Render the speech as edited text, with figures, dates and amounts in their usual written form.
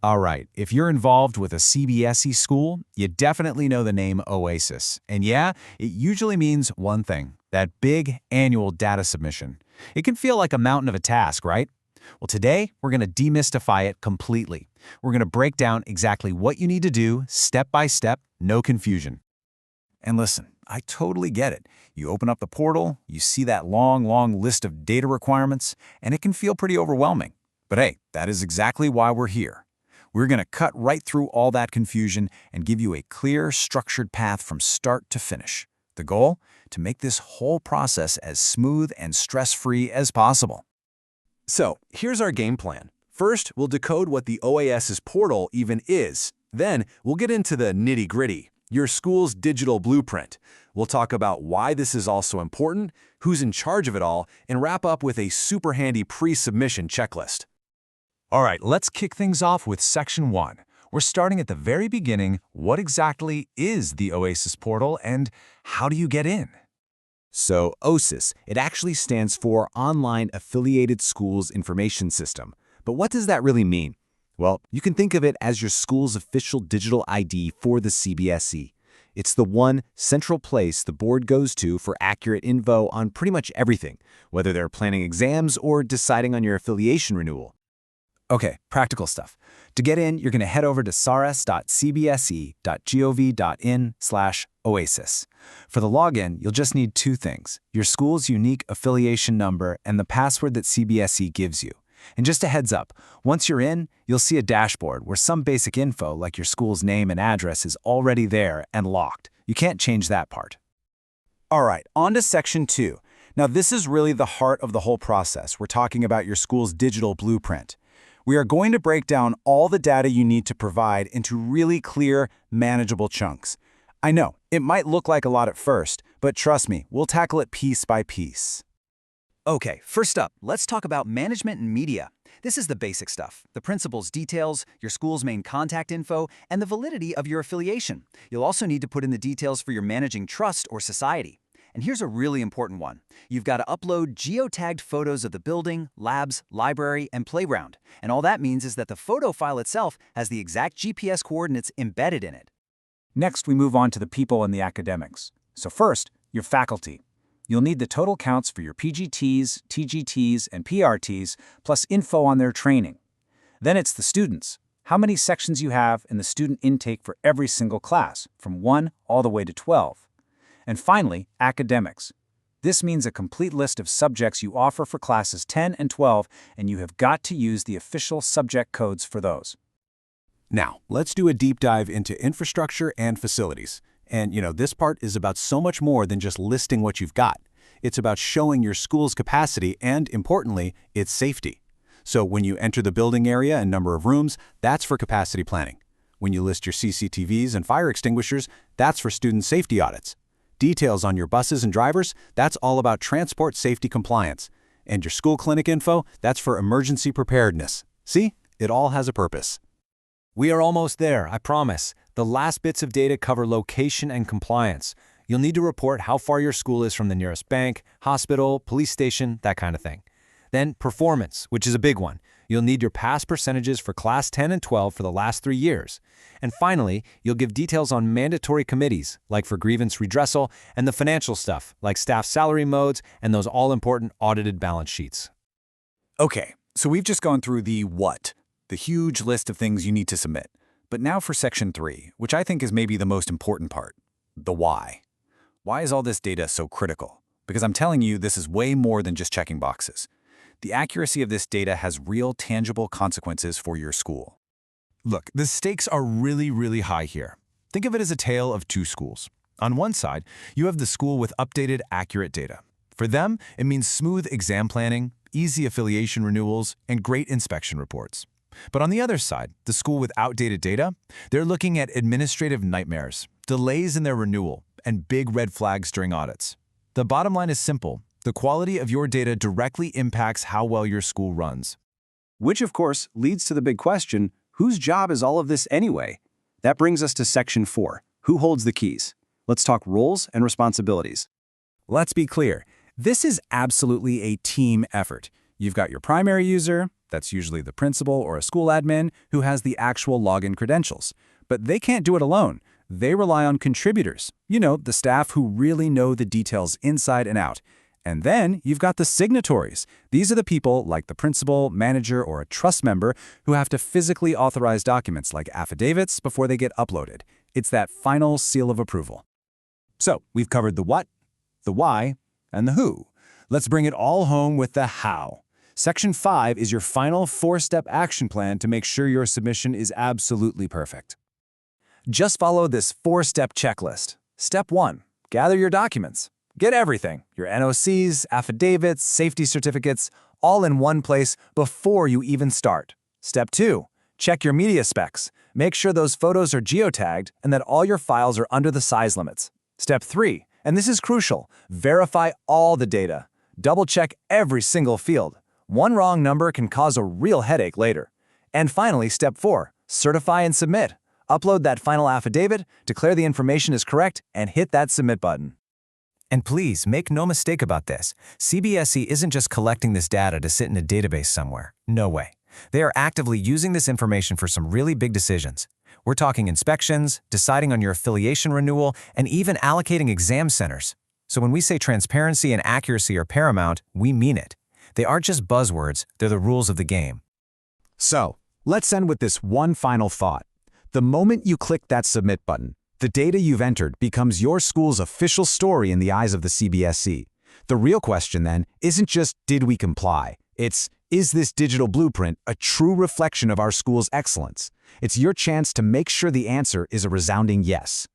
All right, if you're involved with a CBSE school, you definitely know the name OASIS. And yeah, it usually means one thing, that big annual data submission. It can feel like a mountain of a task, right? Well, today, we're going to demystify it completely. We're going to break down exactly what you need to do, step by step, no confusion. And listen, I totally get it. You open up the portal, you see that long list of data requirements, and it can feel pretty overwhelming. But hey, that is exactly why we're here. We're going to cut right through all that confusion and give you a clear, structured path from start to finish. The goal? To make this whole process as smooth and stress-free as possible. So, here's our game plan. First, we'll decode what the OASIS portal even is. Then, we'll get into the nitty-gritty, your school's digital blueprint. We'll talk about why this is also important, who's in charge of it all, and wrap up with a super handy pre-submission checklist. All right, let's kick things off with Section 1. We're starting at the very beginning. What exactly is the OASIS portal and how do you get in? So OASIS, it actually stands for Online Affiliated Schools Information System. But what does that really mean? Well, you can think of it as your school's official digital ID for the CBSE. It's the one central place the board goes to for accurate info on pretty much everything, whether they're planning exams or deciding on your affiliation renewal. Okay, practical stuff. To get in, you're going to head over to saras.cbse.gov.in/oasis. For the login, you'll just need two things, your school's unique affiliation number and the password that CBSE gives you. And just a heads up, once you're in, you'll see a dashboard where some basic info like your school's name and address is already there and locked. You can't change that part. All right, on to Section 2. Now this is really the heart of the whole process. We're talking about your school's digital blueprint. We are going to break down all the data you need to provide into really clear, manageable chunks. I know, it might look like a lot at first, but trust me, we'll tackle it piece by piece. Okay, first up, let's talk about management and media. This is the basic stuff, the principal's details, your school's main contact info, and the validity of your affiliation. You'll also need to put in the details for your managing trust or society. And here's a really important one. You've got to upload geotagged photos of the building, labs, library, and playground. And all that means is that the photo file itself has the exact GPS coordinates embedded in it. Next, we move on to the people and the academics. So first, your faculty. You'll need the total counts for your PGTs, TGTs, and PRTs, plus info on their training. Then it's the students. How many sections you have and the student intake for every single class, from 1 all the way to 12. And finally, academics. This means a complete list of subjects you offer for classes 10 and 12, and you have got to use the official subject codes for those. Now, let's do a deep dive into infrastructure and facilities. And, this part is about so much more than just listing what you've got. It's about showing your school's capacity and, importantly, its safety. So when you enter the building area and number of rooms, that's for capacity planning. When you list your CCTVs and fire extinguishers, that's for student safety audits. Details on your buses and drivers, that's all about transport safety compliance. And your school clinic info, that's for emergency preparedness. See? It all has a purpose. We are almost there, I promise. The last bits of data cover location and compliance. You'll need to report how far your school is from the nearest bank, hospital, police station, that kind of thing. Then performance, which is a big one. You'll need your pass percentages for class 10 and 12 for the last 3 years. And finally, you'll give details on mandatory committees, like for grievance redressal, and the financial stuff, like staff salary modes and those all-important audited balance sheets. Okay, so we've just gone through the what, the huge list of things you need to submit. But now for Section 3, which I think is maybe the most important part, the why. Why is all this data so critical? Because I'm telling you, this is way more than just checking boxes. The accuracy of this data has real, tangible consequences for your school. Look, the stakes are really high here. Think of it as a tale of two schools. On one side, you have the school with updated, accurate data. For them, it means smooth exam planning, easy affiliation renewals, and great inspection reports. But on the other side, the school with outdated data, they're looking at administrative nightmares, delays in their renewal, and big red flags during audits. The bottom line is simple. The quality of your data directly impacts how well your school runs. Which, of course, leads to the big question, whose job is all of this anyway? That brings us to Section 4. Who holds the keys? Let's talk roles and responsibilities. Let's be clear. This is absolutely a team effort. You've got your primary user, That's usually the principal or a school admin who has the actual login credentials. But they can't do it alone. They rely on contributors, the staff who really know the details inside and out. And then you've got the signatories. These are the people, like the principal, manager, or a trust member, who have to physically authorize documents like affidavits before they get uploaded. It's that final seal of approval. So we've covered the what, the why, and the who. Let's bring it all home with the how. Section 5 is your final 4-step action plan to make sure your submission is absolutely perfect. Just follow this 4-step checklist. Step 1. Gather your documents. Get everything, your NOCs, affidavits, safety certificates, all in one place before you even start. Step 2. Check your media specs. Make sure those photos are geotagged and that all your files are under the size limits. Step 3, and this is crucial, verify all the data. Double-check every single field. One wrong number can cause a real headache later. And finally, Step 4, certify and submit. Upload that final affidavit, declare the information is correct, and hit that submit button. And please, make no mistake about this. CBSE isn't just collecting this data to sit in a database somewhere. No way. They are actively using this information for some really big decisions. We're talking inspections, deciding on your affiliation renewal, and even allocating exam centers. So when we say transparency and accuracy are paramount, we mean it. They aren't just buzzwords, they're the rules of the game. So, let's end with this one final thought. The moment you click that submit button, the data you've entered becomes your school's official story in the eyes of the CBSE. The real question then isn't just, did we comply? It's, is this digital blueprint a true reflection of our school's excellence? It's your chance to make sure the answer is a resounding yes.